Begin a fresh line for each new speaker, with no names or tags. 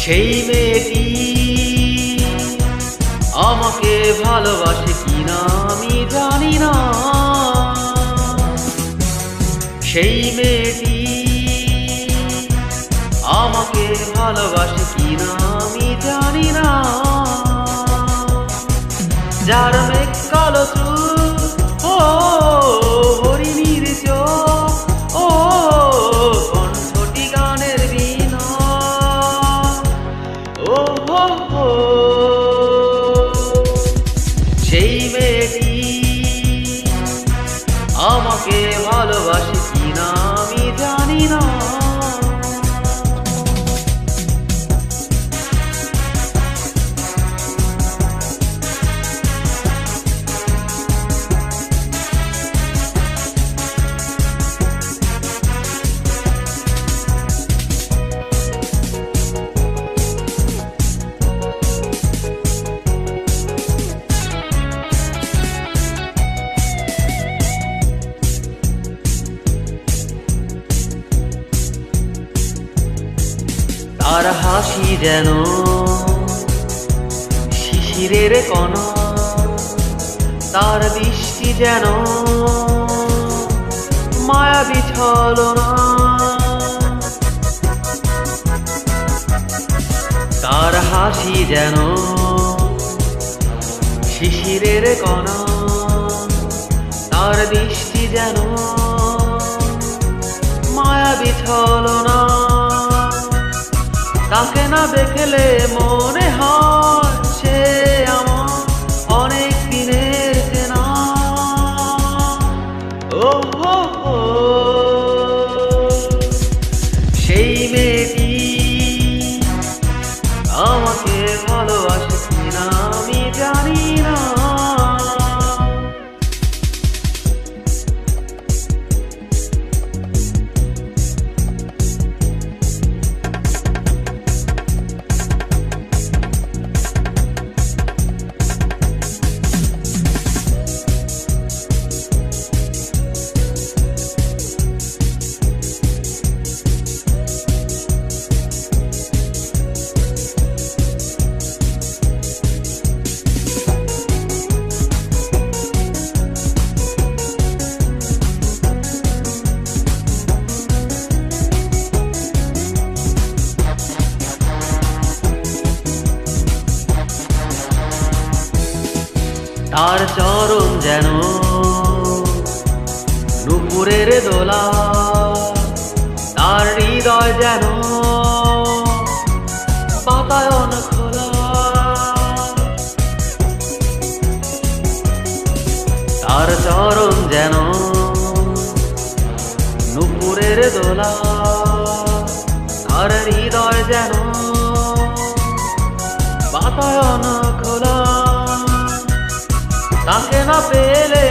সেই মেয়েটি আমাকে ভালোবাসে কিনা আমি জানি না। সেই মেয়েটি আমাকে ভালোবাসে কিনা আমি জানি না। যার মেঘ কালো চুল, ও হরিণীর চোখ, ও কণ্ঠটি গানের বীণা, ও হো হো। সেই মেয়েটি আমাকে ভালোবাসে কিনা আমি জানি না। তার হাসি যেন শিশিরের কণা, তার দৃষ্টি যেন মায়াবী ছলনা। তার হাসি যেন শিশিরের কণা, তার দৃষ্টি যেন মায়াবী ছলনা। তাকে না দেখলে মনে হয় সে আমার অনেক দিনের চেনা, ও হো হো। সেই মেয়েটি আমাকে ভালোবাসে কিনা আমি জানি না। তার চরণ যেন নুপুরের দোলা, তার হৃদয় যেন বাতায়ন খোলা। তার চরণ যেন নুপুরের দোলা, তার হৃদয় যেন বাতায়ন খোলা। তাকে না পেলে